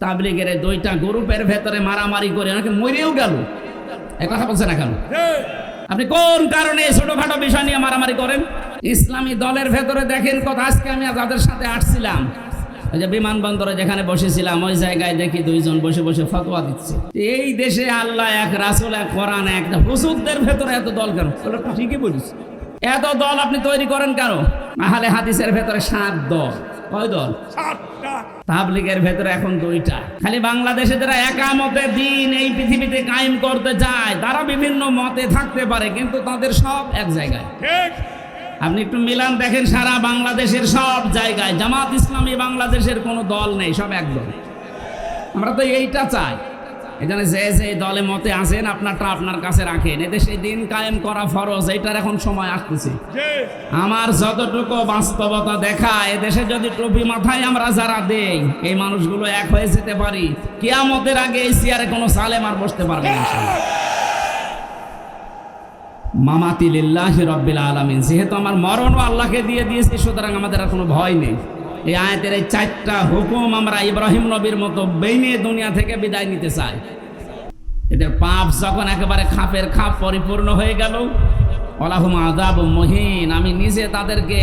তাবলীগের দুইটা গ্রুপের ভেতরে মারামারি করে অনেকে মরেও গেল। এই কথা বলছেন না কেন? আপনি কোন কারণে ছোটখাটো বিষয় নিয়ে মারামারি করেন? ইসলামী দলের ভেতরে দেখেন কথা। আজকে আমি যাদের সাথে আসছিলাম, ওই যে বিমানবন্দরে যেখানে বসেছিলাম, ওই জায়গায় দেখি দুইজন বসে বসে ফতোয়া দিচ্ছে। এই দেশে আল্লাহ এক, রাসূল এক, কোরআন এক, হুজুরদের ভেতরে এত দল কেন? ঠিকই বলিস, এত দল আপনি তৈরি করেন কেন? আহলে হাদিসের ভেতরে 7 দল। কয় দল? 7টা। তাবলীগের ভেতরে এখন 2টা। খালি বাংলাদেশে যারা একামতে দ্বীন এই পৃথিবীতে কায়েম করতে চায়, তারা বিভিন্ন মতে থাকতে পারে, কিন্তু তাদের সব এক জায়গায়। ঠিক। আপনি একটু মিলান দেখেন, সারা বাংলাদেশের সব জায়গায় জামাত ইসলামী বাংলাদেশের কোনো দল নেই, সব এক দল। আমরা তো এইটা চাই। এখানে যে দলে মতে আছেন, আপনারটা আপনার কাছে রাখেন। এদেশে দিন কায়েম করা ফরজ, এইটার এখন সময় আসতেছে। আমার যতটুকু বাস্তবতা দেখা, এদেশে যদি টুপি মাথায় আমরা যারা দেই, এই মানুষগুলো এক হয়ে যেতে পারি, কিয়ামতের আগে এই চেয়ারে কোনো সালেম আর বসতে পারবে না। মামাতি লিল্লাহি রাব্বিল আলামিন। যেহেতু আমার মরণও আল্লাহকে দিয়ে দিয়েছি, সুতরাং আমাদের আর কোনো ভয় নেই। এই আয়াতের এই 4টা হুকুম আমরা ইব্রাহিম নবীর মতো বেইনে দুনিয়া থেকে বিদায় নিতে চাই। এদের পাপ যখন একেবারে খাপের খাপ পরিপূর্ণ হয়ে গেল, ওয়ালাহুম আযাবুম মুহিন, আমি নিজে তাদেরকে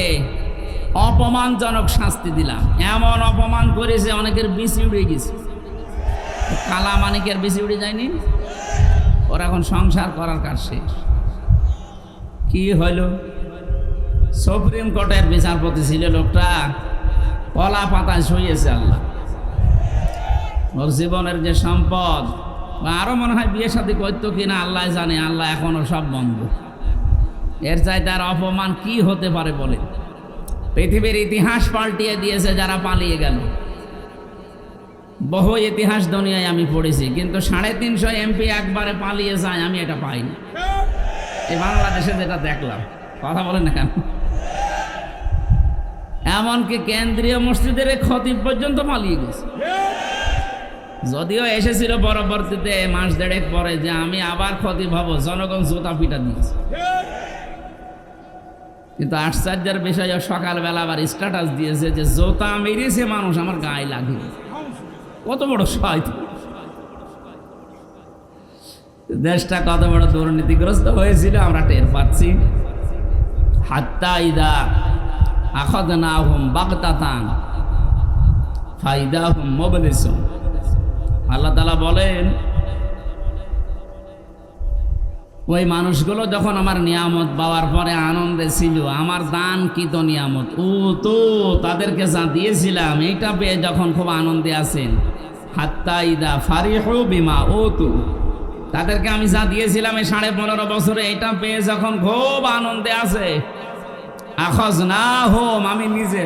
অপমানজনক শাস্তি দিলাম। এমন অপমান করেছে অনেকের বিসি উড়ে গেছে। কালা মানিকের বিসি উড়ে যায়নি? ওরা এখন সংসার করার কাজ শেষ। কি হইল? সুপ্রিম কোর্টের বিচারপতি ছিল লোকটা, কলা পাতায় শুয়েছে। আল্লাহ ওর জীবনের যে সম্পদ, আরো মনে হয় বিয়ে শাদী করতো কিনা আল্লাহ জানে, আল্লাহ এখনো সব বন্ধ। এর চাইতে আর অপমান কি হতে পারে বলে? পৃথিবীর ইতিহাস পাল্টিয়ে দিয়েছে যারা পালিয়ে গেল। বহু ইতিহাস দুনিয়ায় আমি পড়েছি, কিন্তু 350 এমপি একবারে পালিয়ে যায়, আমি এটা পাইনি। এই বাংলাদেশে যেটা দেখলাম, কথা বলেন না কেন? এমনকি কেন্দ্রীয় মসজিদের খতিব পর্যন্ত পালিয়ে গেছে। যদিও এসেছিল পরবর্তীতে মাস 1.5 পরে যে আমি আবার খতিব হব, জনগণ জুতা পিটা দিয়েছে। কিন্তু আশ্চর্যের বিষয়, সকালবেলা আবার স্ট্যাটাস দিয়েছে যে জুতা মেরেছে মানুষ, আমার গায়ে লাগে। কত বড় শয়তান! দেশটা কত বড় দুর্নীতিগ্রস্ত হয়েছিল আমরা টের পাচ্ছি। হাত্তা ইদা আখাযনাহুম বাগতাতান ফাইদাহুম মুবলিসুন। আল্লাহ তাআলা বলেন, ওই মানুষগুলো যখন আমার নিয়ামত পাওয়ার পরে আনন্দে ছিল, আমার দান কি তো নিয়ামত, ও তো তাদেরকে যা দিয়েছিলাম এইটা পেয়ে যখন খুব আনন্দে আছেন। হাত্তা ইদা ফারিহু বিমা ওতু, তাদেরকে আমি যা দিয়েছিলাম এই 15.5 বছরে, এটা পেয়ে যখন খুব আনন্দে আছে, আখাযনাহুম, আমি নিজে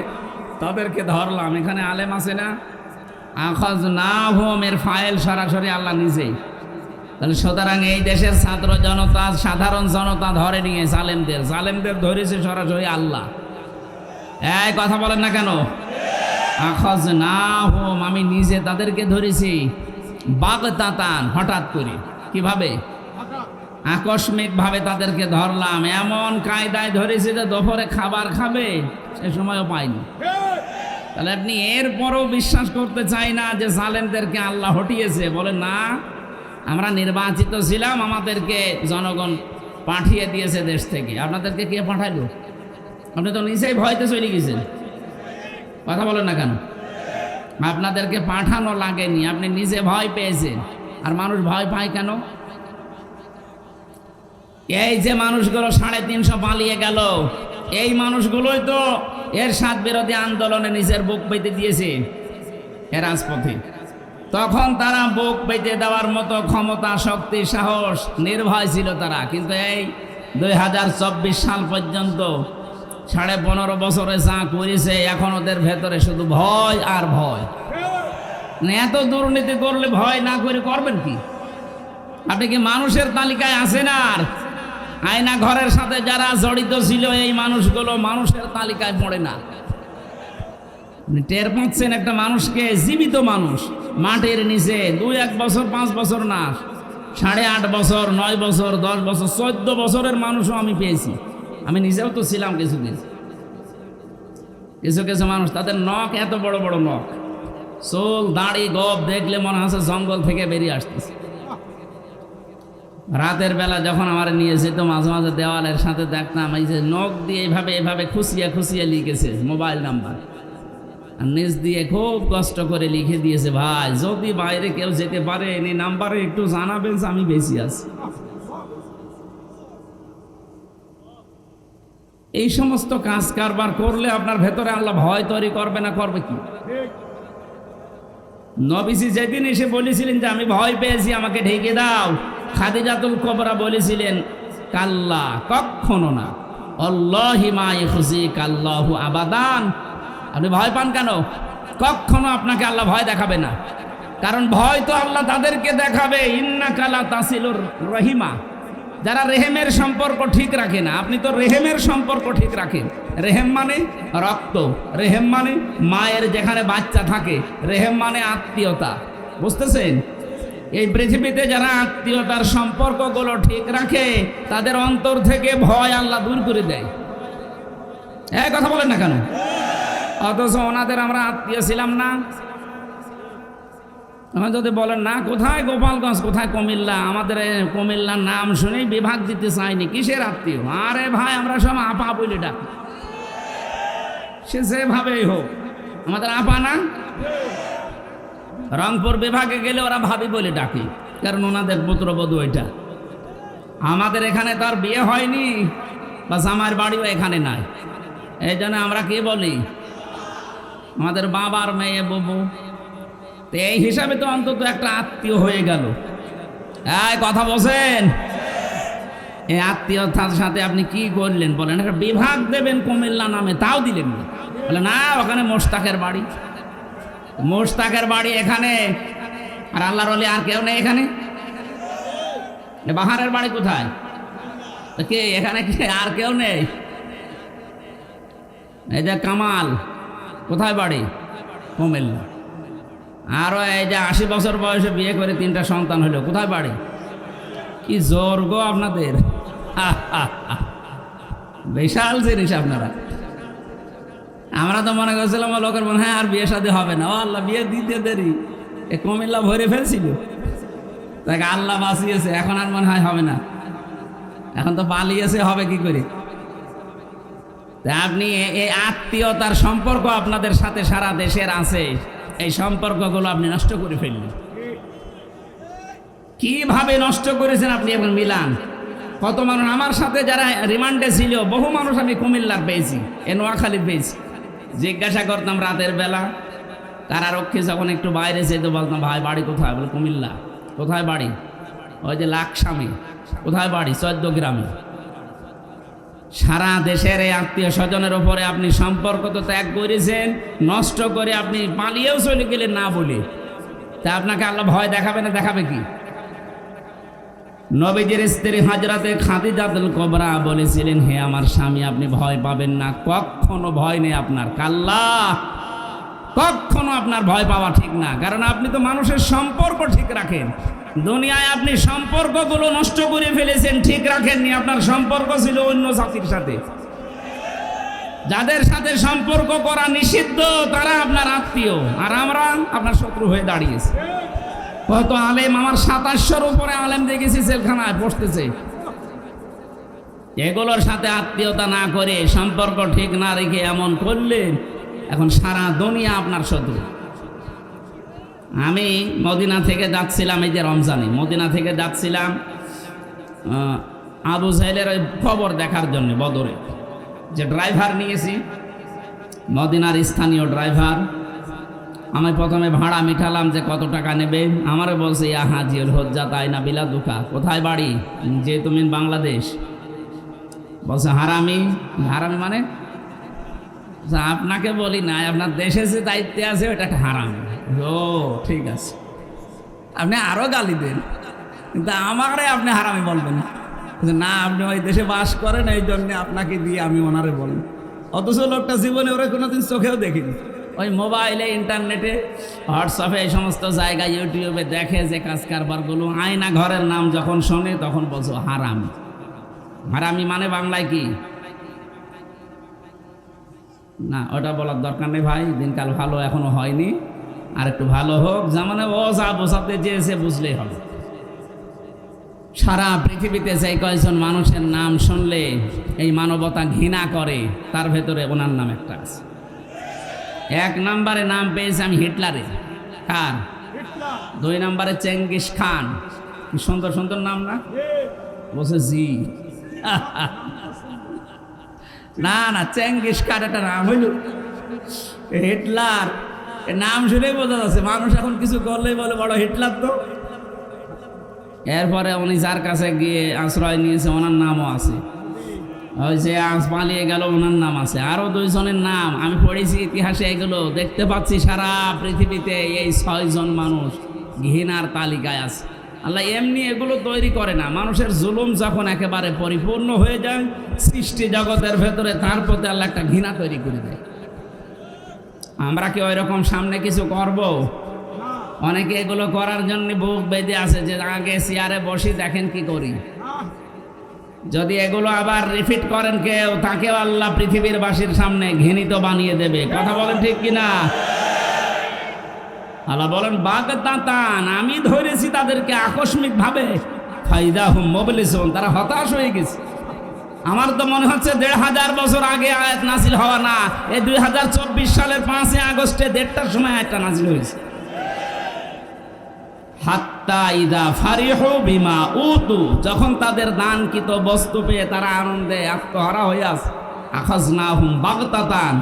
তাদেরকে ধরলাম। এখানে আলেম আছে না? আখাযনাহুম এর ফাইল সরাসরি আল্লাহ নিজেই। তাহলে সুতরাং এই দেশের ছাত্র জনতা, সাধারণ জনতা ধরে নিয়ে জালেমদের ধরেছে সরাসরি আল্লাহ। এই কথা বলেন না কেন? আখাযনাহুম, আমি নিজে তাদেরকে ধরেছি। বাগতাতান, হঠাৎ করে। কিভাবে? আকস্মিক ভাবে তাদেরকে ধরলাম। এমন কায়দায় ধরেছি যে দুপুরে খাবার খাবে সে সময়ও পাইনি। তাহলে আপনি এরপরও বিশ্বাস করতে চাই না যে জালেমদেরকে আল্লাহ হটিয়েছে? বলেন না, আমরা নির্বাচিত ছিলাম, আমাদেরকে জনগণ পাঠিয়ে দিয়েছে দেশ থেকে। আপনাদেরকে কে পাঠাইলো? আপনি তো নিজেই ভয়তে চলে গেছেন। কথা বলেন না কেন? আপনাদেরকে পাঠানো লাগেনি, আপনি নিজে ভয় পেয়েছেন। আর মানুষ ভয় পায় কেন? এই যে মানুষগুলো 350 পালিয়ে গেল, এই মানুষগুলোই তো এরশাদ বিরোধী আন্দোলনে নিজের বুক পেতে দিয়েছে এ রাজপথে। তখন তারা বুক পেতে দেওয়ার মতো ক্ষমতা, শক্তি, সাহস, নির্ভয় ছিল তারা। কিন্তু এই 2024 সাল পর্যন্ত 15.5 বছরে যা করেছে, এখন ওদের ভেতরে শুধু ভয় আর ভয়। এত দুর্নীতি করলে ভয় না করে করবেন কি? আপনি কি মানুষের তালিকায় আছেন? আর আয়না ঘরের সাথে যারা জড়িত ছিল এই মানুষগুলো মানুষের তালিকায় পড়ে না। আপনি টের পাচ্ছেন একটা মানুষকে, জীবিত মানুষ, মাটির নিচে 2-1 বছর 5 বছর না, 8.5 বছর, 9 বছর, 10 বছর, 14 বছরের মানুষও আমি পেয়েছি। আমি নিজেও তো ছিলাম কিছুদিন। কিছু মানুষ, তাদের নখ এত বড় বড় নখ, চুল দাড়ি গোপ দেখলে মনে হচ্ছে জঙ্গল থেকে বেরিয়ে আসতেছে। রাতের বেলা যখন আমার নিয়েছে তো মাঝে মাঝে দেওয়ালের সাথে দেখতাম এই যে নখ দিয়ে এইভাবে এভাবে খুশিয়ে খুশিয়ে লিখেছে মোবাইল নাম্বার, আর নিচ দিয়ে খুব কষ্ট করে লিখে দিয়েছে, ভাই যদি বাইরে কেউ যেতে পারে এই নাম্বারে একটু জানাবেন যে আমি বেশি আছি। এই সমস্ত কাজ কারবার করলে আপনার ভেতরে আল্লাহ ভয় তৈরি করবে না, করবে কি? নবীজি যেদিন এসে বলেছিলেন যে আমি ভয় পেয়েছি আমাকে ঢেকে দাও, খাদিজাতুল কুবরা বলেছিলেন কাল্লা, কখনো না, আল্লাহি মা ইখজিক আল্লাহু আবাদান। আপনি ভয় পান কেন? কখনো আপনাকে আল্লাহ ভয় দেখাবে না, কারণ ভয় তো আল্লাহ তাদেরকে দেখাবে ইন্নাকা লা তাসিলুর রহিমা, যারা রেহেমের সম্পর্ক ঠিক রাখে না। আপনি তো রেহেমের সম্পর্ক ঠিক রাখেন। রেহেম মানে রক্ত, রেহেম মানে মায়ের যেখানে বাচ্চা থাকে, রেহেম মানে আত্মীয়তা, বুঝতেছেন? এই পৃথিবীতে যারা আত্মীয়তার সম্পর্কগুলো ঠিক রাখে তাদের অন্তর থেকে ভয় আল্লাহ দূর করে দেয়। এই কথা বলেন না কেন? অথচ ওনাদের আমরা আত্মীয় ছিলাম না। এখন যদি বলেন না কোথায় গোপালগঞ্জ, কোথায় কুমিল্লা, আমাদের কুমিল্লার নাম শুনেই বিভাগ দিতে চাইনি, কিসের আত্মীয়? আরে ভাই আমরা সব আপা বলে ডাকি, সে যেভাবেই হোক আমাদের আপা না। রংপুর বিভাগে গেলে ওরা ভাবি বলে ডাকি, কারণ ওনাদের পুত্রবধূ ওইটা। আমাদের এখানে তার বিয়ে হয়নি বা আমার বাড়িও এখানে নাই, এই জন্য আমরা কি বলি আমাদের বাবার মেয়ে ববু। তো এই হিসাবে তো অন্তত একটা আত্মীয় হয়ে গেল। এই কথা বলছেন, এই আত্মীয়তার সাথে আপনি কি করলেন বলেন? একটা বিভাগ দেবেন কুমিল্লা নামে, তাও দিলেন না। বলে না ওখানে মোশতাকের বাড়ি, মোশতাকের বাড়ি এখানে, আর আল্লাহর ওলি আর কেউ নেই এখানে। বাহারের বাড়ি কোথায়? কে এখানে? কি আর কেউ নেই? এই যে কামাল, কোথায় বাড়ি? কুমিল্লা। আরো এই যে 80 বছর বয়সে বিয়ে করে 3টা সন্তান হলো, কোথায় বাড়ি? কি জোর গো আপনাদের, বিশাল জিনিস আপনারা। আমরা তো মনে করছিলাম লোকের মনে হয় আর বিয়ে শাদী হবে না, ও আল্লাহ বিয়ে দিতে দেরি, এ কুমিল্লা ভরে ফেলছিল, তাকে আল্লাহ বাঁচিয়েছে, এখন আর মনে হয় হবে না, এখন তো পালিয়েছে, হবে কি করে? আপনি এই আত্মীয়তার সম্পর্ক আপনাদের সাথে সারা দেশের আছে, এই সম্পর্কগুলো আপনি নষ্ট করে ফেললেন। কিভাবে নষ্ট করেছেন আপনি এখন মিলান। কত মানুষ আমার সাথে যারা রিমান্ডে ছিল, বহু মানুষ আমি কুমিল্লার পেয়েছি, নোয়াখালী পেয়েছি। জিজ্ঞাসা করতাম রাতের বেলা, কারারক্ষী যখন একটু বাইরে যেত বলতাম ভাই বাড়ি কোথায়? বলে কুমিল্লা। কোথায় বাড়ি? ওই যে লাকসামে। কোথায় বাড়ি? 14 গ্রামে। সারা দেশের এই আত্মীয় স্বজনের ওপরে আপনি সম্পর্ক তো ত্যাগ করেছেন, নষ্ট করে আপনি পালিয়েও চলে গেলেন না বলে। তা আপনাকে আল্লাহ ভয় দেখাবে না? দেখাবে কি? নবীজির স্ত্রী হযরতে খাদিজাতুল কুবরা বলেছিলেন, হে আমার স্বামী আপনি ভয় পাবেন না, কখনো ভয় নেই আপনার। কাল্লা, কখনো আপনার ভয় পাওয়া ঠিক না, কারণ আপনি তো মানুষের সম্পর্ক ঠিক রাখেন। দুনিয়ায় আপনি সম্পর্কগুলো নষ্ট করে ফেলেছেন, ঠিক রাখেননি। আপনার সম্পর্ক ছিল অন্য জাতির সাথে, যাদের সাথে সম্পর্ক করা নিষিদ্ধ তারা আপনার আত্মীয়, আর আমরা আপনার শত্রু হয়ে দাঁড়িয়েছি। কত আলেম, আমার 2700-র উপরে আলেম দেখেছি জেলখানায় বসতেছে। এগুলোর সাথে আত্মীয়তা না করে, সম্পর্ক ঠিক না রেখে এমন করলেন, এখন সারা দুনিয়া আপনার শত্রু। আমি মদিনা থেকে যাচ্ছিলাম, এই যে রমজানে মদিনা থেকে যাচ্ছিলাম আবু জাহেলের ওই খবর দেখার জন্য। বদরে যে ড্রাইভার নিয়েছি, মদিনার স্থানীয় ড্রাইভার, আমি প্রথমে ভাড়া মিঠালাম যে কত টাকা নেবে। আমারও বলছে ইয়া হাজিউল হজ্জা তাই না বিলা দুকা। কোথায় বাড়ি? যে তুমি বাংলাদেশ। বলছে হারামি। হারামি মানে? আপনাকে বলি না, আপনার দেশে যে দায়িত্বে আছে ওটা একটা হারামি। ও ঠিক আছে, আপনি আরো গালি দেন, কিন্তু আমারে আপনি হারামি বলবেন না। আপনি ওই দেশে বাস করেন, এই জন্যে আপনাকে দিয়ে আমি ওনারে বলেন। অথচ লোকটা জীবনে ওরা কোনোদিন চোখেও দেখিনি। ওই মোবাইলে, ইন্টারনেটে, হোয়াটসঅ্যাপে, এই সমস্ত জায়গায়, ইউটিউবে দেখে যে কাজ কারবারগুলো, আয়না ঘরের নাম যখন শোনে তখন বলছো হারামি। হারামি মানে বাংলায় কি? না ওটা বলার দরকার নেই ভাই, দিনকাল ভালো এখনো হয়নি। আর একটু ভালো হোক, জামানে ও যা বোঝাতে চেয়েছে বুঝলেই হবে। সারা পৃথিবীতে যে কয়েকজন মানুষের নাম শুনলে এই মানবতা ঘৃণা করে, তার ভেতরে ওনার নাম একটা আছে। 1 নম্বরে নাম পেয়েছে আমি হিটলারে। কার? 2 নম্বরে চেঙ্গিস খান। কি সুন্দর সুন্দর নাম না? বলছে জি। না না, চেঙ্গিস খান একটা নাম হইল, হিটলার নাম শুনেই বোঝা যাচ্ছে মানুষ এখন কিছু করলেই বলে বড় হিটলার তো। এরপরে উনি যার কাছে গিয়ে আশ্রয় নিয়েছে ওনার নামও আছে, ওই যে আজ পালিয়ে গেল ওনার নাম আছে। আরো 2 জনের নাম আমি পড়েছি ইতিহাসে, এগুলো দেখতে পাচ্ছি সারা পৃথিবীতে এই 6 জন মানুষ ঘৃণার তালিকায় আছে। আল্লাহ এমনি এগুলো তৈরি করে না, মানুষের জুলুম যখন একেবারে পরিপূর্ণ হয়ে যায় সৃষ্টি জগতের ভেতরে, তার প্রতি আল্লাহ একটা ঘৃণা তৈরি করে দেয়। আমরা কি ওই রকম সামনে কিছু করব? অনেকে এগুলো করার জন্য বুক বেঁধে আছে যে আগে চেয়ারে বসি দেখেন কি করি। যদি এগুলো আবার রিপিট করেন কেউ, তাকেও আল্লাহ পৃথিবীর বাসীর সামনে ঘৃণিত বানিয়ে দেবে। কথা বলেন ঠিক কিনা? আল্লাহ বলেন বাগতাতান, আমি ধরেছি তাদেরকে আকস্মিক ভাবে, ফাইদাহুম মুবলিসুন, তারা হতাশ হয়ে গেছে। আমার তো মনে হচ্ছে 1500 বছর আগে আয়াত নাজিল হওয়া না, এই 2024 সালের 5 আগস্টে 1:30টার সময় আয়াতটা নাজিল হয়েছে। হাত্তা ইদা ফারিহু বিমা উতু, যখন তাদের দানকৃত বস্তু পেয়ে তারা আনন্দে আত্মহারা হয়ে আছে, আখাযনাহুম বাগতাতান,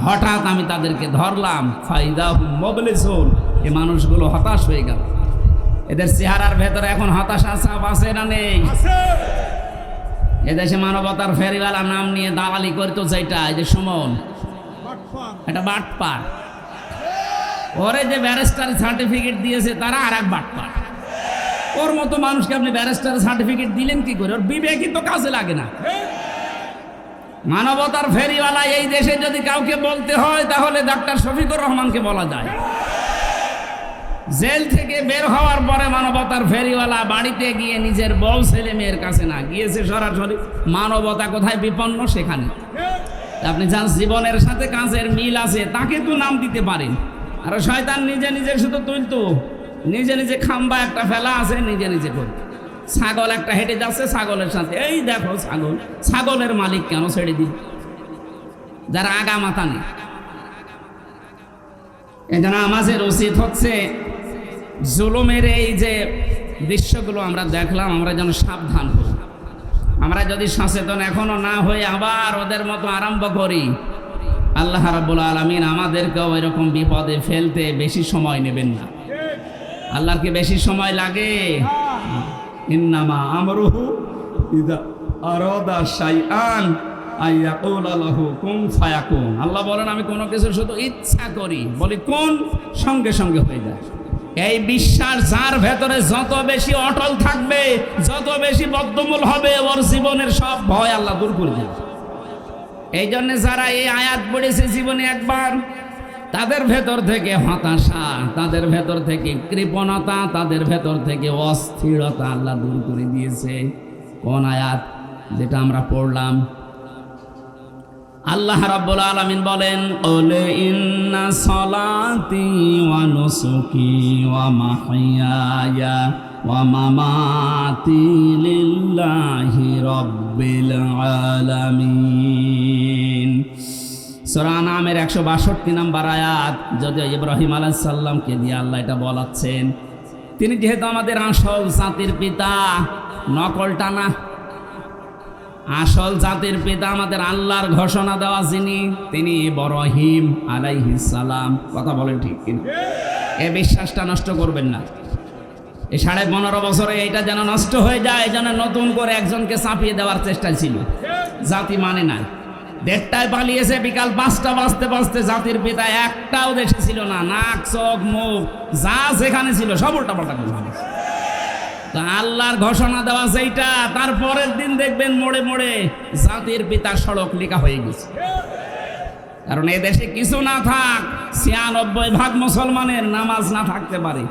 হঠাৎ আমি তাদেরকে ধরলাম, ফাইদাহুম মুবলিসুন, এই মানুষগুলো হতাশ হয়ে গেল। এদের চেহারার ভেতরে এখন হতাশা ছাপ আছে না নেই? এদেশে মানবতার ফেরিওয়ালা নাম নিয়ে দালালি করতো যেটা, এই যে সুমন, এটা বাটপার। ওরে যে ব্যারিস্টার সার্টিফিকেট দিয়েছে তারা আর এক বাটপার। ওর মতো মানুষকে আপনি ব্যারিস্টার সার্টিফিকেট দিলেন কি করে? ওর বিবেকই তো কাজে লাগে না। মানবতার ফেরিওয়ালা এই দেশে যদি কাউকে বলতে হয় তাহলে ডাক্তার শফিকুর রহমানকে বলা যায়। জেল থেকে বের হওয়ার পরে মানবতার ফেরিওয়ালা বাড়িতে গিয়ে নিজের বউ ছেলে মেয়ের কাছে না গিয়েছে, সরাসরি মানবতা কোথায় বিপন্ন সেখানে। আপনি যার জীবনের সাথে কাজের মিল আছে তাকে তো নাম দিতে পারেন। আর শয়তান নিজে নিজে শুধু তুলতো, নিজে নিজে খাম্বা একটা ফেলা আছে, নিজে নিজে করত। ছাগল একটা হেঁটে যাচ্ছে, ছাগলের সাথে এই দেখো ছাগল, ছাগলের মালিক কেন ছেড়ে দিল? যারা আগা মাথা নেই। এজন্য আমাদের উচিত হচ্ছে জুলুমের এই যে দৃশ্যগুলো আমরা দেখলাম, আমরা যেন সাবধান হই। আমরা যদি সচেতন এখনো না হয়ে আবার ওদের মতো আরম্ভ করি, আল্লাহ রাব্বুল আলামিন আমাদেরকেও এরকম বিপদে ফেলতে বেশি সময় নেবেন না। আল্লাহর কি বেশি সময় লাগে? ইন্নামা আমরুহু ইযা আরাদা শাইআন আইয়াকুলা লাহু কুন ফায়াকুন। আল্লাহ বলেন আমি কোনো কিছু শুধু ইচ্ছা করি, বলি কোন, সঙ্গে সঙ্গে হয়ে যায়। এই বিশ্বাস যার ভেতরে যত বেশি অটল থাকবে, যত বেশি বদ্ধমূল হবে, ওর জীবনের সব ভয় আল্লাহ দূর করে দেবে। এই জন্য যারা এই আয়াত পড়েছে জীবনে একবার, তাদের ভেতর থেকে হতাশা, তাদের ভেতর থেকে কৃপণতা, তাদের ভেতর থেকে অস্থিরতা আল্লাহ দূর করে দিয়েছে। কোন আয়াত? যেটা আমরা পড়লাম। আল্লাহ রাব্বুল আলামিন বলেন, ওলে ইন্না সলাতি ওয়া নুসুকি ওয়া মাহইয়ায়া ওয়া মামাতি লিল্লাহি রাব্বিল আলামিন। সূরা নামের 162 নম্বর আয়াত। যদিও ইব্রাহিম আলাইহিস সালামকে দিয়ে আল্লাহ এটা বলাচ্ছেন, তিনি যেহেতু আমাদের আসল জাতির পিতা, নকলটা না, আসল জাতির পিতা, আমাদের আল্লাহর ঘোষণা দেওয়া যিনি, তিনি ইব্রাহিম আলাইহিস সালাম। কথা বলেন ঠিক কিনা? এই বিশ্বাসটা নষ্ট করবেন না। এই 15.5 বছরে এইটা যেন নষ্ট হয়ে যায়, যেন নতুন করে একজনকে চাপিয়ে দেওয়ার চেষ্টা ছিল। জাতি মানে না, 1:30টায় পালিয়েছে, বিকাল 5টা বাজতে বাজতে জাতির পিতা একটাও দেশে ছিল না। নাক চোখ মুখ যা যেখানে ছিল সব উল্টাপাল্টা করে ফেলেছে। তা আল্লাহর ঘোষণা দেওয়া সেইটা, তারপরের দিন দেখবেন মোড়ে মোড়ে জাতির পিতা সড়ক লেখা হয়ে গেছে। কারণ এই দেশে কিছু না থাক, 96% মুসলমানের নামাজ না থাকতে পারে,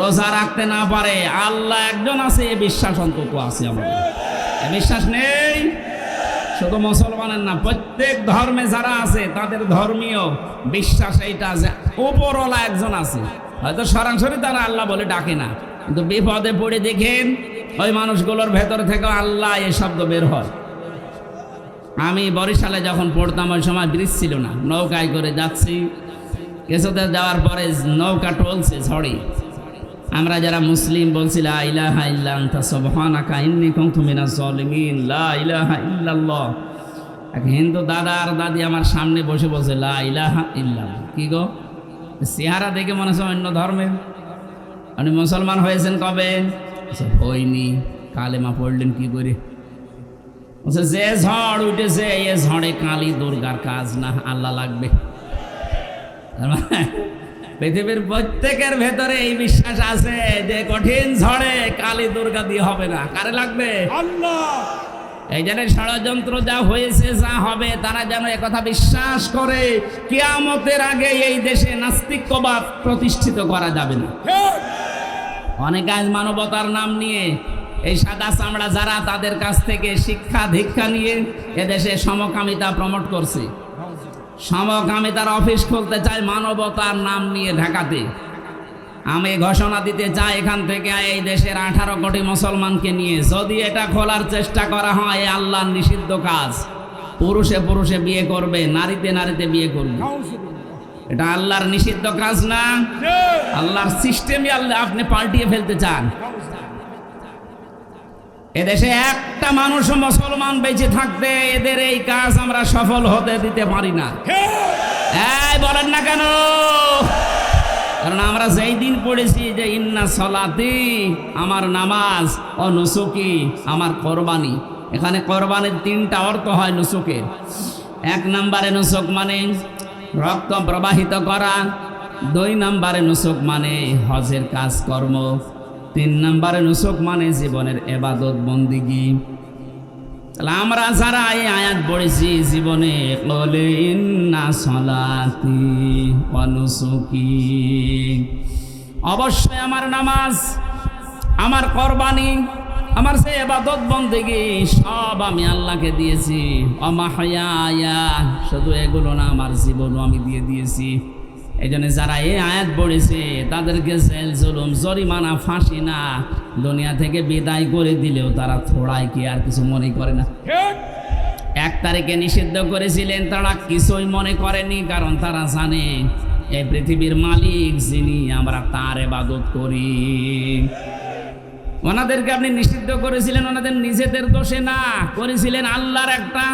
রোজা রাখতে না পারে, আল্লাহ একজন আছে, এ বিশ্বাস অন্তত আছে। আমাদের এ বিশ্বাস নেই, শুধু মুসলমানের না, প্রত্যেক ধর্মে যারা আছে তাদের ধর্মীয় বিশ্বাস এইটা যে উপরওয়ালা একজন আছে। হয়তো সরাসরি তারা আল্লাহ বলে ডাকে না, কিন্তু বিপদে পড়ে দেখেন ওই মানুষগুলোর ভেতর থেকে আল্লাহ এই শব্দ বের হয়। আমি বরিশালে যখন পড়তাম ওই সময় ব্রিজ ছিল না, নৌকায় করে যাচ্ছি, কিছুতে যাওয়ার পরে নৌকা টলছে ঝড়ে। আমরা যারা মুসলিম বলছি লা ইলাহা ইল্লা আনতা সুবহানাকা ইন্নী কুনতু মিনাজ জালিমিন, লা ইলাহা ইল্লাল্লাহ। এক হিন্দু দাদা আর দাদি আমার সামনে বসে বলছে লা ইলাহা ইল্লাল্লাহ। কি গো, চেহারা দেখে মনে হচ্ছে অন্য ধর্মের। আপনি মুসলমান হয়েছেন কবে? হইনি। কালেমা পড়লেন কি করে? বলছে যে ঝড় উঠেছে এ ঝড়ে কালী দুর্গার কাজ না, আল্লাহ লাগবে। পৃথিবীর প্রত্যেকের ভেতরে এই বিশ্বাস আছে যে কঠিন ঝড়ে কালী দুর্গা দিয়ে হবে না, কারে লাগবে? আল্লাহ। এই জন্য ষড়যন্ত্র যা হয়েছে যা হবে, তারা যেন একথা বিশ্বাস করে কিয়ামতের আগে এই দেশে নাস্তিক্যবাদ প্রতিষ্ঠিত করা যাবে না। অনেক আজ মানবতার নাম নিয়ে এই সাদা চামড়া যারা, তাদের কাছ থেকে শিক্ষা দীক্ষা নিয়ে এদেশে সমকামিতা প্রমোট করছে। সমকামিতার অফিস খুলতে চায় মানবতার নাম নিয়ে ঢাকাতে। আমি ঘোষণা দিতে চাই এখান থেকে এই দেশের 18 কোটি মুসলমানকে নিয়ে যদি এটা খোলার চেষ্টা করা হয়, আল্লাহর নিষিদ্ধ কাজ। পুরুষে পুরুষে বিয়ে করবে, নারীতে নারীতে বিয়ে করবে, এটা আল্লাহর নিষিদ্ধ কাজ না। আল্লাহর সিস্টেমই আল্লাহ আপনি পাল্টিয়ে ফেলতে চান। এদেশে একটা মানুষ মুসলমান বেঁচে থাকতে এদের এই কাজ আমরা সফল হতে দিতে পারি না। এই বলেন না কেন? কারণ আমরা যেই দিন পড়েছি যে ইন্না সলাতি, আমার নামাজ, ও নুসুকি, আমার কোরবানি। এখানে কোরবানির 3টা অর্থ হয় নুসুকের। 1 নম্বরে নুসুক মানে রক্ত প্রবাহিত করা, 2 নম্বরে নুসুক মানে হজের কাজকর্ম, 3 নম্বরে নুসুক মানে জীবনের ইবাদত বন্দিগি। তাহলে আমরা যারা এই আয়াত পড়েছি জীবনে, বলে ইন্না সলাতি ওয়া নুসুকি, অবশ্যই আমার নামাজ, আমার কোরবানি, আমার সে ইবাদত বন্দেগী সব আমি আল্লাহকে দিয়েছি। অমাহইয়া, শুধু এগুলো না, আমার জীবনও আমি দিয়ে দিয়েছি। এই জন্য যারা এই আয়াত পড়েছে তাদেরকে জেল জুলুম জরিমানা ফাঁসি না, দুনিয়া থেকে বিদায় করে দিলেও তারা থোড়াই কি আর কিছু মনে করে না। 1 তারিখে নিষিদ্ধ করেছিলেন, তারা কিছুই মনে করেনি, কারণ তারা জানে এই পৃথিবীর মালিক যিনি, আমরা তার ইবাদত করি। ওনাদেরকে আপনি নিষিদ্ধ করেছিলেন ওনাদের নিজেদের দোষে না, করেছিলেন আল্লাহর একটা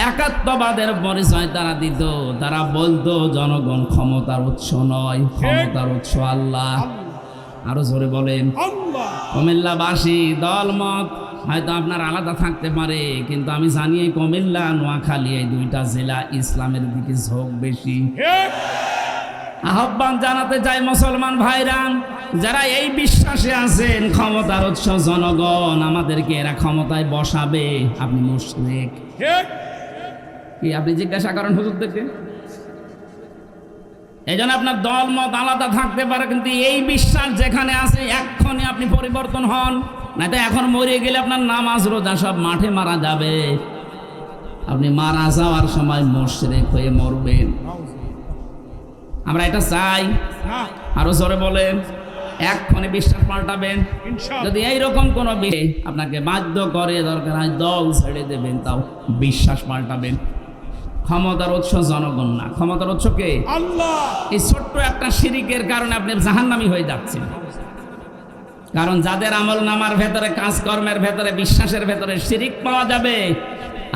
একাত্মবাদের পরিচয় তারা দিত। তারা বলতো জনগণ ক্ষমতার উৎস নয়, ক্ষমতার উৎস আল্লাহ। আরো জোরে বলেন। কুমিল্লাবাসী দলমত হয়তো আপনার আলাদা থাকতে পারে, কিন্তু আমি জানি এই কুমিল্লা, নোয়াখালী এই 2টা জেলা ইসলামের দিকে ঝোঁক বেশি। আহ্বান জানাতে চাই মুসলমান ভাইরা, যারা এই বিশ্বাসে আছেন ক্ষমতার উৎস জনগণ, আমাদেরকে এরা ক্ষমতায় বসাবে, আপনি মুশরিক। কি আপনি জিজ্ঞাসা করেন হুজুরদেরকে? এই জন্য আপনার দল মত আলাদা থাকতে পারে, কিন্তু এই বিশ্বাস যেখানে আছে এক্ষুনি আপনি পরিবর্তন হন, না তো এখন মরে গেলে আপনার নামাজ রোজা সব মাঠে মারা যাবে। আপনি মারা যাওয়ার সময় মুশরিক হয়ে মরবেন। আমরা এটা চাই? আরো জোরে বলেন। এক্ষুনি বিশ্বাস পাল্টাবেন। যদি এইরকম কোনো বিষয় আপনাকে বাধ্য করে, দরকার হয় দল ছেড়ে দেবেন, তাও বিশ্বাস পাল্টাবেন। ক্ষমতার উৎস জনগণ না, ক্ষমতার উৎস কে? আল্লাহ। এই ছোট্ট একটা শিরিকের কারণে আপনি জাহান্নামী হয়ে যাচ্ছেন। কারণ যাদের আমল নামার ভেতরে, কাজকর্মের ভেতরে, বিশ্বাসের ভেতরে শিরিক পাওয়া যাবে,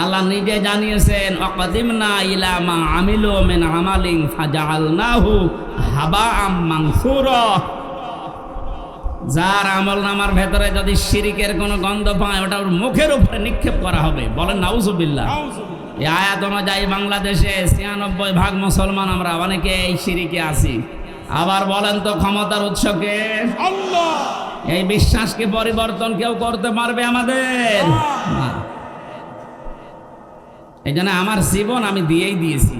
আল্লাহ নিজে জানিয়েছেন ওয়াকাদিমনা ইলা মা আমিলু মিন আমালিন ফাজআলনাহু হাবাআম মানসুরা। যার আমল নামার ভেতরে যদি শিরিকের কোনো গন্ধ পায়, ওটা ওর মুখের উপরে নিক্ষেপ করা হবে। বলেন নাউজুবিল্লাহ। এই আয়াত অনুযায়ী বাংলাদেশে 96% মুসলমান আমরা, অনেকে এই শিরিকে আছি। আবার বলেন তো ক্ষমতার উৎসকে আল্লাহ। এই বিশ্বাসকে পরিবর্তন কেউ করতে পারবে আমাদের? না। এই জন্য আমার জীবন আমি দিয়েই দিয়েছি।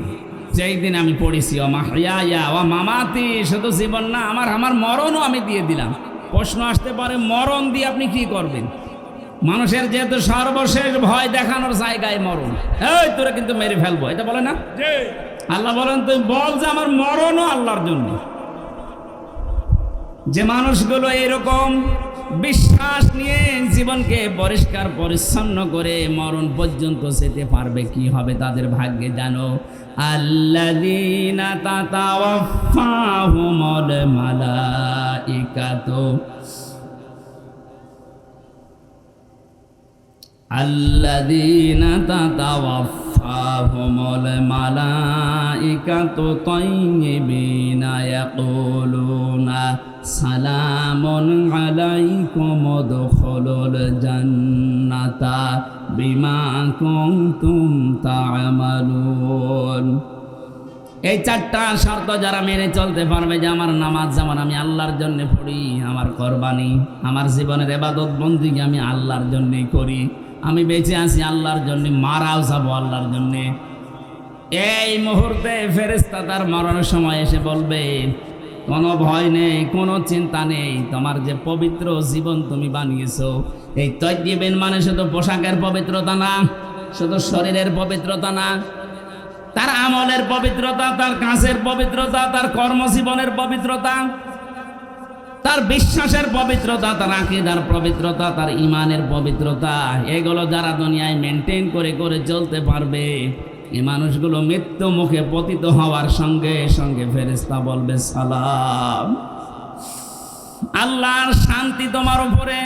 যেই দিন আমি পড়েছি অমাহইয়া ও মামাতি, শুধু জীবন না, আমার মরণও আমি দিয়ে দিলাম। প্রশ্ন আসতে পারে মরণ দিয়ে আপনি কি করবেন? মানুষের যেহেতু সর্বশেষ ভয় দেখানোর জায়গায় মরণ, এই তোরা কিন্তু মেরে ফেলবো, এটা বলে না? আল্লাহ বলেন তুই বল যে আমার মরণও আল্লাহর জন্য। যে মানুষগুলো এরকম বিশ্বাস নিয়ে জীবনকে পরিষ্কার পরিচ্ছন্ন করে মরণ পর্যন্ত যেতে পারবে, কি হবে তাদের ভাগ্যে জানো? আল্লাযীনা তাতাওয়াফাহুমুল মালাইকাতু আল্লাযীনা তাতাওয়াফাহুমুল মালাইকাতু তাইয়্যিবিনা ইয়াকুলুনা সালামুন আলাইকুম উদখুলুল জান্নাতা বিমা কুনতুম তা'মালুন। এই চারটা শর্ত যারা মেনে চলতে পারবে, যে আমার নামাজ যেমন আমি আল্লাহর জন্য পড়ি, আমার কোরবানি, আমার জীবনের ইবাদত বন্দেগী আমি আল্লাহর জন্যই করি, আমি বেঁচে আছি আল্লাহর জন্য, মারাও যাবো আল্লাহর জন্যে, এই মুহূর্তে ফেরেশতা তার মরণের সময় এসে বলবে কোনো ভয় নেই, কোনো চিন্তা নেই, তোমার যে পবিত্র জীবন তুমি বানিয়েছো, এই তাইয়্যিবিন মানে শুধু পোশাকের পবিত্রতা না, শুধু শরীরের পবিত্রতা না, তার আমলের পবিত্রতা, তার কাজের পবিত্রতা, তার কর্মজীবনের পবিত্রতা, তার বিশ্বাসের পবিত্রতা, তার আকীদার পবিত্রতা, তার ঈমানের পবিত্রতা, এগুলো যারা দুনিয়ায় মেনটেন করে করে চলতে পারবে, এই মানুষগুলো মৃত্যু মুখে পতিত হওয়ার সঙ্গে সঙ্গে ফেরেশতা বলবে সালাম, আল্লাহর শান্তি তোমার উপরে,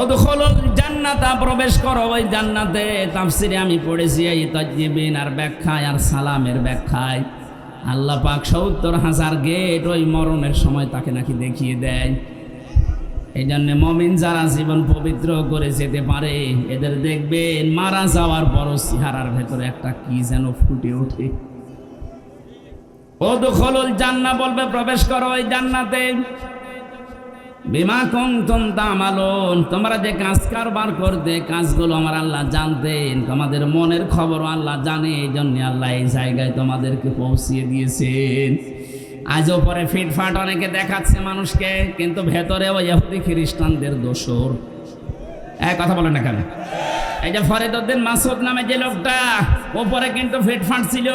উদখুলুল জান্নাতা প্রবেশ করো ওই জান্নাতে। তাফসিরে আমি পড়েছি এই তাইয়্যিবিন আর ব্যাখ্যায় আর সালামের ব্যাখ্যায় আল্লাহ পাক ৭০,০০০ গেট ওই মরণের সময় তাকে নাকি দেখিয়ে দেয়। এই জন্য মুমিন যারা জীবন পবিত্র করে যেতে পারে, এদের দেখবেন মারা যাওয়ার পরও চেহারার ভেতরে একটা কি যেন ফুটে ওঠে। উদখুলুল জান্নাহ বলবে প্রবেশ করো ওই জান্নাতে, বিমা কুনতুম তা'মালুন, তোমরা যে কাজ কারবার করতে, কাজগুলো আমার আল্লাহ জানতেন, তোমাদের মনের খবরও আল্লাহ জানে, এই জন্য আল্লাহ এই জায়গায় তোমাদেরকে পৌঁছিয়ে দিয়েছেন। আজও পরে ফিটফাট অনেকে দেখাচ্ছে মানুষকে, কিন্তু ভেতরে ওই ইহুদি খ্রিস্টানদের দোসর। এক কথা বলেন না কেন? এই যে ফরিদউদ্দিন মাসুদ নামে যে লোকটা, ওপরে কিন্তু ফিটফাট ছিল,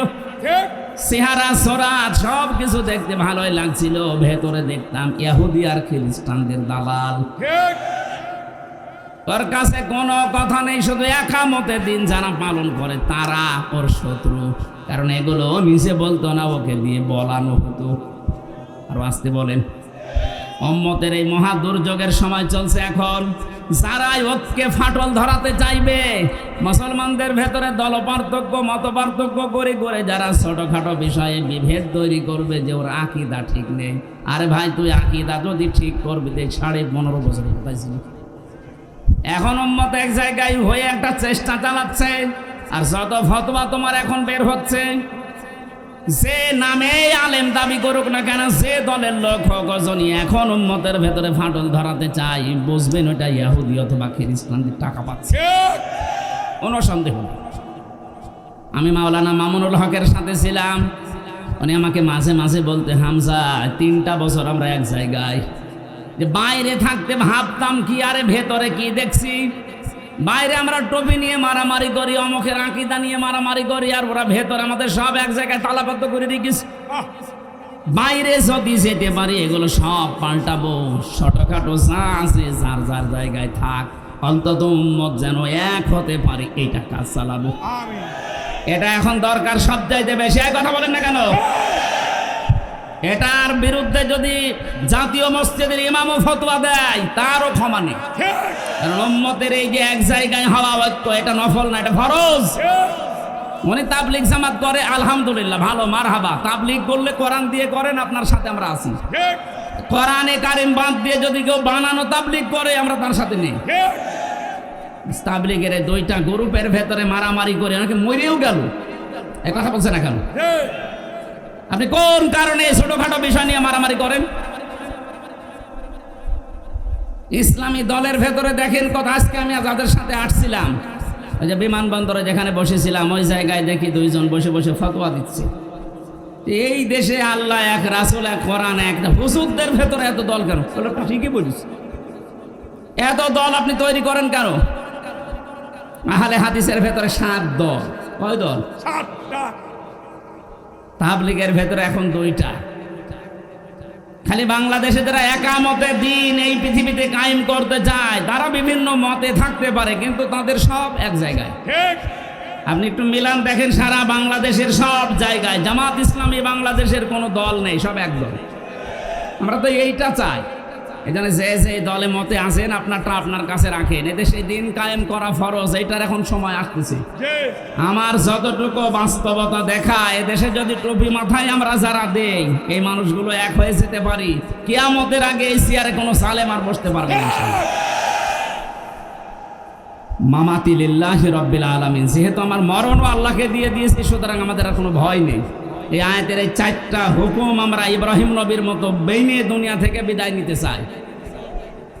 চেহারা সোরাত সব কিছু দেখতে ভালোই লাগছিল, ভেতরে দেখতাম ইহুদি আর খ্রিস্টানদের দালাল। ওর কাছে কোনো কথা নেই, শুধু একামতের দিন যারা পালন করে তারা ওর শত্রু, কারণ এগুলো নিজে বলতো না, ওকে দিয়ে বলানো হতো। আর আসতে বলেন, উম্মতের এই মহা দুর্যোগের সময় চলছে এখন, যারাই ওকে ফাটল ধরাতে চাইবে, মুসলমানদের ভেতরে দল পার্থক্য, মত পার্থক্য করে করে যারা ছোটখাটো বিষয়ে বিভেদ তৈরি করবে যে ওর আকীদা ঠিক নেই, আরে ভাই তুই আকীদা যদি ঠিক করবি, 15.5 বছর কোথায়। এখন উম্মত এক জায়গায় হয়ে একটা চেষ্টা চালাচ্ছে, আর যত ফতোয়া তোমার এখন বের হচ্ছে, যে নামে আলেম দাবি করুক না কেন, যে দলের লোক হোক, এখন উম্মতের ভেতরে ফাটল ধরাতে চাই, বুঝবেন ওটা ইহুদি অথবা খ্রিস্টানদের টাকা পাচ্ছে, কোনো সন্দেহ নেই। আমি মাওলানা মামুনুল হকের সাথে ছিলাম, উনি আমাকে মাঝে মাঝে বলতে, হামজা 3টা বছর আমরা এক জায়গায়, যে বাইরে থাকতে ভাবতাম কি, আরে ভেতরে কি দেখছি, বাইরে আমরা টুপি নিয়ে মারামারি করি, অমুকের আকীদা নিয়ে মারামারি করি, আর ওরা ভেতর আমাদের সব এক জায়গায় তালাবদ্ধ করে রেখেছে। বাইরে যদি যেতে পারি এগুলো সব পাল্টাবো, ছোটখাটো যা আছে যার যার জায়গায় থাক, অন্তত উম্মত যেন এক হতে পারে, এইটা কাজ চালাবো। এটা এখন দরকার সবচাইতে বেশি। এক কথা বলেন না কেন? এটার বিরুদ্ধে যদি জাতীয় মসজিদের ইমামও ফতোয়া দেয়, তারও ক্ষমা নেই, কারণ উম্মতের এই যে এক জায়গায় হওয়া ঐক্য, এটা নফল না, এটা ফরজ। উনি তাবলিগ জামাত করে, আলহামদুলিল্লাহ, ভালো, মারহাবা। তাবলিগ করলে কোরআন দিয়ে করেন, আপনার সাথে আমরা আছি। কোরআনে কারিম বাদ দিয়ে যদি কেউ বানানো তাবলিগ করে, আমরা তার সাথে নেই। তাবলিগের 2টা গ্রুপের ভেতরে মারামারি করে অনেকে মরেও গেল, এক কথা বলছে না কেন? আপনি কোন কারণে ছোটখাটো বিষয় নিয়ে মারামারি করেন? ইসলামী দলের ভেতরে দেখেন কথা। আজকে আমি যাদের সাথে আসছিলাম, ওই যে বিমানবন্দরে যেখানে বসেছিলাম, ওই জায়গায় দেখি 2 জন বসে বসে ফতোয়া দিচ্ছে। এই দেশে আল্লাহ এক, রাসূল এক, কোরআন এক, হুজুরদের ভেতরে এত দল কেন? ঠিকই বলিস। এত দল আপনি তৈরি করেন কেন? আহলে হাদিসের ভেতরে 7 দল। কয় দল? 7টা। তাবলীগের ভেতরে এখন 2টা। খালি বাংলাদেশে যারা একামতে দিন এই পৃথিবীতে কায়েম করতে চায় তারা বিভিন্ন মতে থাকতে পারে, কিন্তু তাদের সব এক জায়গায়। ঠিক। আপনি একটু মিলান দেখেন, সারা বাংলাদেশের সব জায়গায় জামাত ইসলামী বাংলাদেশের কোনো দল নেই, সব এক দল। আমরা তো এইটা চাই। এখানে যে দলে মতে আছেন আপনারটা আপনার কাছে রাখেন। এদেশে দিন কায়েম করা ফরজ, এইটার এখন সময় আসতেছে। আমার যতটুকু বাস্তবতা দেখা, এদেশে যদি টুপি মাথায় আমরা যারা দেই, এই মানুষগুলো এক হয়ে যেতে পারি, কিয়ামতের আগে এই চেয়ারে কোনো সালেম আর বসতে পারবে না। মামাতি লিল্লাহি রাব্বিল আলামিন, যেহেতু আমার মরণও আল্লাহকে দিয়ে দিয়েছি, সুতরাং আমাদের আর কোনো ভয় নেই। এই আয়াতের এই 4টা হুকুম আমরা ইব্রাহিম নবীর মতো বেইনে দুনিয়া থেকে বিদায় নিতে চাই।